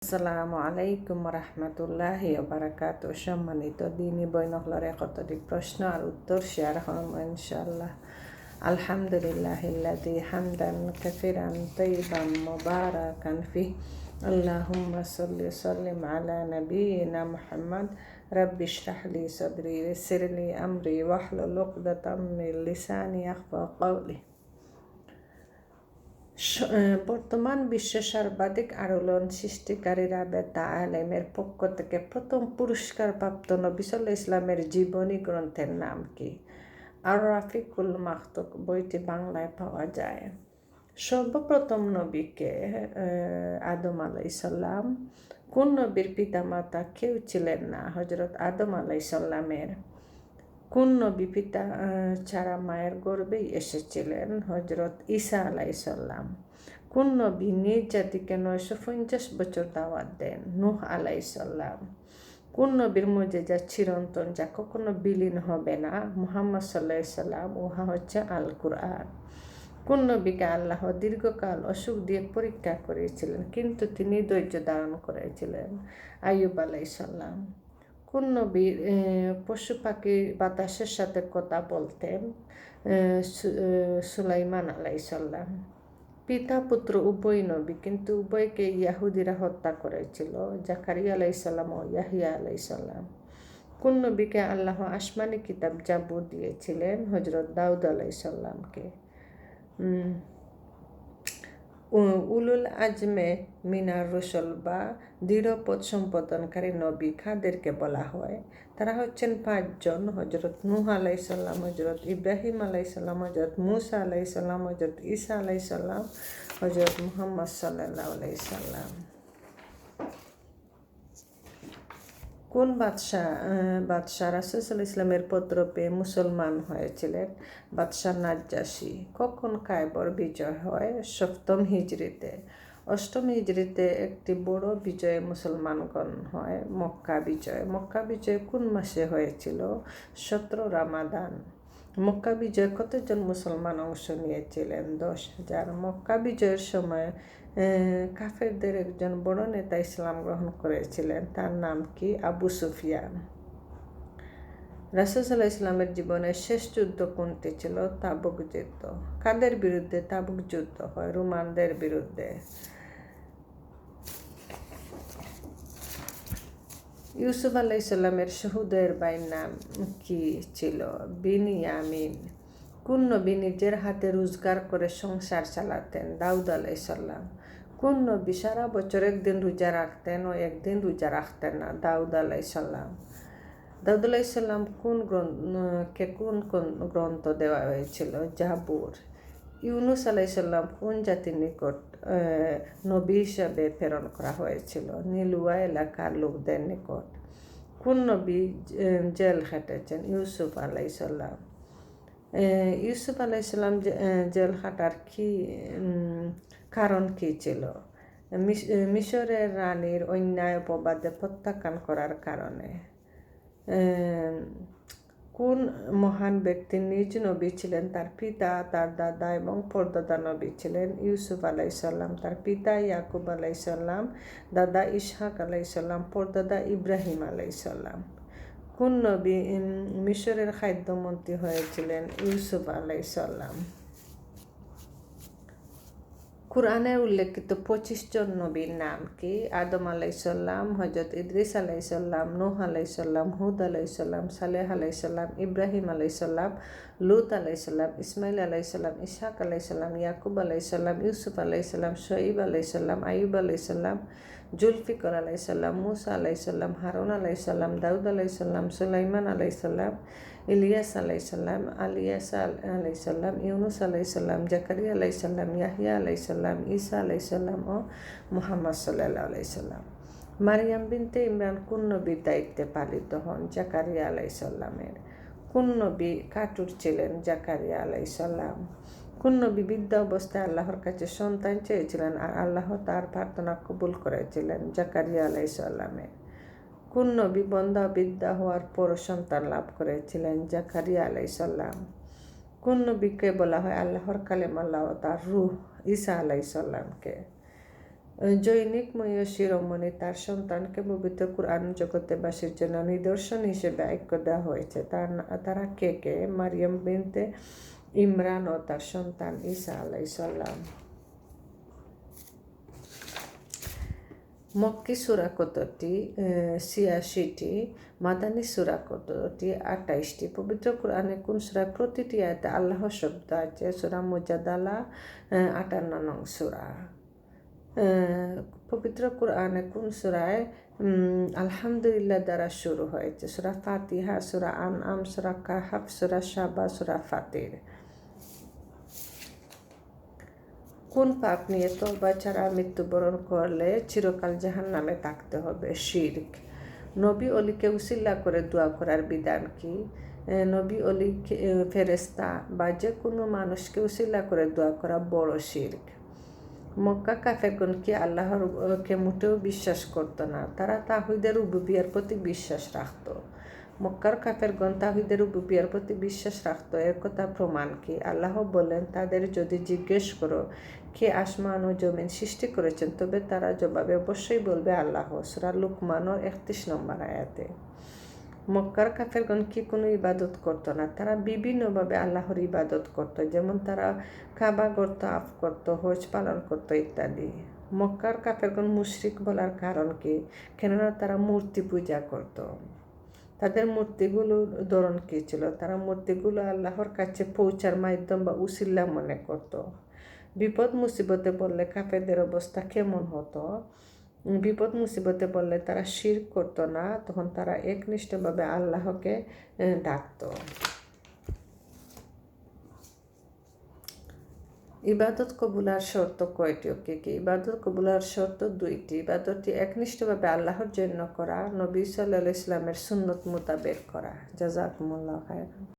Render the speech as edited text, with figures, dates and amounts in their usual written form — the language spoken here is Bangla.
আসসালামু আলাইকুম রহমতুল্লাহি বারাকাতু। সম্মানিত দিনী বৈনহলর কতটি প্রশ্ন আর উত্তর শেয়ার হম ইনশাআল্লাহ। আলহামদুলিল্লাহিল্লাযী হামদান কাসীরান তাইয়িবান মুবারাকান ফিহি। আল্লাহুম্মা সাল্লি সাল্লিম আলা নাবিয়িনা মুহাম্মদ। রাব্বি ইশরাহ লি সাদরি ওয়াইসির লি আমরি ওয়াহলুল উকদাতাম মিন লিসানি ইয়াফকাহু কাওলি। বর্তমান বিশ্বের সর্বাধিক আলোড়ন সৃষ্টিকারীরা বেতা আলেমের পক্ষ থেকে প্রথম পুরস্কারপ্রাপ্ত নবী সাল্লাল্লাহু আলাইহি ইসলামের জীবনী গ্রন্থের নাম কি? আর রাফিকুল মাখতুক বইটি বাংলায় পাওয়া যায়। সর্বপ্রথম নবীকে আদম আলাইহিস সালাম। কোন নবীর পিতামাতা কেউ ছিলেন না? হযরত আদম আলাইহিস সালামের। কোন নবী পিতা ছাড়া মায়ের গর্ভেই এসেছিলেন? হযরত ঈসা আলাইহিস সালাম। কোন নবী নিজ জাতিকে 950 বছর দাওয়াত দেন? নূহ আলাইহিস সালাম। কোন নবীর মুজিজা চিরন্তন, যা কখনো বিলীন হবে না? মুহাম্মদ সাল্লাল্লাহু আলাইহি সাল্লাম। উহা হচ্ছে আল কুরআন। কোন নবীকে আল্লাহ দীর্ঘকাল অসুখ দিয়ে পরীক্ষা করেছিলেন, কিন্তু তিনি ধৈর্য ধারণ করেছিলেন? আইয়ুব আলাইহিস সালাম। কোন নবীর পশু পাখি বাতাসের সাথে কথা বলতেন? সুলাইমান আলাইহিস সালাম। পিতা পুত্র উভয় নবী, কিন্তু উভয়কে ইয়াহুদিরা হত্যা করেছিল। জাকারিয়া আলাইহিস সালাম ও ইয়াহিয়া আলাইহিস সালাম। কোন নবীকে আল্লাহ আসমানি কিতাব জাবুর দিয়েছিলেন? হযরত দাউদ আলাইহিস সালামকে। উলুল আজমে মিনার রসুল বা দৃঢ় পথ সম্পাদনকারী নবী কাদেরকে বলা হয়? তারা হচ্ছেন 5 জন। হযরত নূহ আলাইহিস সালাম, হযরত ইব্রাহিম আলাইহিস সালাম, হযরত মূসা আলাইহিস সালাম, হযরত ঈসা আলাইহিস সালাম, হযরত মুহাম্মদ সাল্লাল্লাহু আলাইহি সাল্লাম। কোন বাদশাহ রাসূল সাল্লাল্লাহু আলাইহি ইসলামের পত্র পেয়ে মুসলমান হয়েছিলেন? বাদশাহ নাজ্জাশী। কখন খায়বর বিজয় হয়? 7ম হিজরিতে। 8ম হিজরিতে একটি বড় বিজয়ে মুসলমানগণ হয়, মক্কা বিজয়। মক্কা বিজয় কোন মাসে হয়েছিল? 17 রামাদান। মক্কা বিজয়ে কতজন মুসলমান অংশ নিয়েছিলেন? 10,000। মক্কা বিজয়ের সময় কাফেরদের একজন বড় নেতা ইসলাম গ্রহণ করেছিলেন, তার নাম কি? আবু সুফিয়ান। রাসূল সাল্লাল্লাহু আলাইহি ইসলামের জীবনের শেষ যুদ্ধ কোনটি ছিল? তাবুক যুদ্ধ। কাদের বিরুদ্ধে তাবুক যুদ্ধ হয়? রোমানদের বিরুদ্ধে। ইউসুফ আলাইহিস সালামের সহোদরের ভাইয়ের নাম কি ছিল? বিনিয়ামিন। কোন নবী নিজের হাতে রোজগার করে সংসার চালাতেন? দাউদ আলাইহিস সালাম। কোন নবী সারা বছর একদিন রোজা রাখতেন ও একদিন রোজা রাখতেন না? দাউদ আলাইহিস সালাম। দাউদ আলাইহিস সালাম কোন গ্রন্থ দেওয়া হয়েছিল? জাবুর। ইউনুস আলাইহিস সালাম কোন জাতির নিকট নবী হিসাবে প্রেরণ করা হয়েছিল? নিলুয়া এলাকার লোকদের নিকট। কোন নবী জেল খাটেছেন? ইউসুফ আলাইহিস সালাম। ইউসুফ আলাইহিস সালাম জেল খাটার কারণ কি ছিল? মিশরের রানীর অন্যায় অপবাদে প্রত্যাখ্যান করার কারণে। কোন মহান ব্যক্তি নিজ নবী ছিলেন? তার পিতা, তার দাদা এবং পরদাদা নবী ছিলেন? ইউসুফ আলাইহিস সালাম। তার পিতা ইয়াকুব আলাইহিস সালাম, দাদা ইসহাক আলাইহিস সালাম, পরদাদা ইব্রাহিম আলাইহিস সালাম। কোন নবী মিশরের খাদ্যমন্ত্রী হয়েছিলেন? ইউসুফ আলাইহিস সালাম। কুরআনে উল্লেখিত 25 জন নবীর নাম কি? আদম আলাইহিস সালাম, হযরত ইদ্রিস আলাইহিস সালাম, নূহ আলাইহিস সালাম, হুদ আলাইহিস সালাম, সালেহ আলাইহিস সালাম, ইব্রাহিম আলাইহিস সালাম, লূত আলাইহিস সালাম, ইসমাঈল আলাইহিস সালাম, ইসহাক আলাইহিস সালাম, ইয়াকুব আলাইহিস সালাম, ইউসুফ আলাইহিস সালাম, শুআয়ব আলাইহিস সালাম, আইয়ুব আলাইহিস সালাম, জুলফিকার আলাইহিস সালাম, মূসা আলাইহিস সালাম, হারুন আলাইহিস সালাম, দাউদ আলাইহিস সালাম, সুলাইমান আলাইহিস সালাম, ইলিয়াস আলাইহিস সালাম, আলাইহিস সালাম, ইউনুস আলাইহিস সালাম, জাকারিয়া আলাইহিস সালাম, ইয়াহিয়া আলাইহিস সালাম, ঈসা আলাইহিস সালাম ও মুহাম্মদ সাল্লাল্লাহু আলাইহি সাল্লাম। মারিয়াম বিনতে ইমরান কোন নবীর দায়িত্বে পালিত হন? জাকারিয়া আলাইহিস সালামের। কোন নবী কাটুর ছিলেন? জাকারিয়া আলাইহিস সালাম। কোন নবী বৃদ্ধ অবস্থায় আল্লাহর কাছে সন্তান চেয়েছিলেন আর আল্লাহ তার প্রার্থনা কবুল করেছিলেন? জাকারিয়া আলাইহিস সালামের। কোন নবী বন্ধা বিদ্যা হওয়ার পর সন্তান লাভ করেছিলেন? জাকারিয়া আলাইহিস সালাম। কোন নবীকে বলা হয় আল্লাহর কালেমা ও তার রূহ? ঈসা আলাইহিস সালামকে। জৈনিকময় শিরোমণি তার সন্তানকে পবিত্র কুরআন জগতেবাসীর জন্য নিদর্শন হিসেবে ঐক্য দেওয়া হয়েছে। তারা কে কে? মারিয়াম বিনতে ইমরান ও তার সন্তান ঈসা আলাইহিসসালাম। মক্কি সূরা কতটি? ৮৬টি। মাদানী সূরা কতটি? ২৮টি। পবিত্র কুরআনে কোন সূরা প্রতিটি আয়াতে আল্লাহ শব্দ আছে? সূরা মুজাদালা ৫৮ নং সূরা। পবিত্র কুরআনে কোন সূরায় আলহামদুলিল্লাহ দ্বারা শুরু হয়েছে? সূরা ফাতিহা, সূরা আনআম, সূরা কাহফ, সূরা সাবা, সূরা ফাতির। কোন পাপ নিয়ে তওবা ছাড়া মৃত্যুবরণ করলে চিরকাল জাহান্নামে থাকতে হবে? শিরক। নবী অলিকে উসিলা করে দোয়া করার বিধান কি? নবী অলি, ফেরেশতা বা যে কোনো মানুষকে উসিলা করে দোয়া করা বড় শিরক। মক্কা কাফেরগণ কি আল্লাহরকে মোটেও বিশ্বাস করতো না? তারা তাওহীদের রুবুবিয়্যার প্রতি বিশ্বাস রাখত। মক্কার কাফেরগণ তাওহীদের রুবুবিয়্যার প্রতি বিশ্বাস রাখত। এর কথা প্রমাণ কি? আল্লাহ বলেন, তাদের যদি জিজ্ঞেস করো কে আসমান ও জমিন সৃষ্টি করেছেন, তবে তারা জবাবে অবশ্যই বলবে আল্লাহ। সূরা লুকমানের ৩১ নম্বর আয়াতে। মক্কার কাফেরগণ কি কোনো ইবাদত করতো না? তারা বিভিন্নভাবে আল্লাহর ইবাদত করত, যেমন তারা কাবা গড়ত, আফ করত, হজ পালন করত ইত্যাদি। মক্কার কাফেরগণ মুশরিক বলার কারণ কি? কেননা তারা মূর্তি পূজা করত। তাদের মূর্তিগুলোর ধরন কী ছিল? তারা মূর্তিগুলো আল্লাহর কাছে পৌঁছার মাধ্যম বা উসিলা মনে করত। বিপদ মুসিবতে পড়লে কাফেরদের অবস্থা কেমন হতো? বিপদ মুসিবতে পড়লে তারা শিরক করতো না, তখন তারা একনিষ্ঠভাবে আল্লাহকে ডাকত। ইবাদত কবুলার শর্ত কয়টি ও কি কি? ইবাদত কবুলার শর্ত ২টি। ইবাদতটি একনিষ্ঠভাবে আল্লাহর জন্য করা, নবী সাল্লাল্লাহু আলাইহি ওয়াসাল্লামের সুন্নত মোতাবেক করা। জাযাকুমুল্লাহু খায়রান।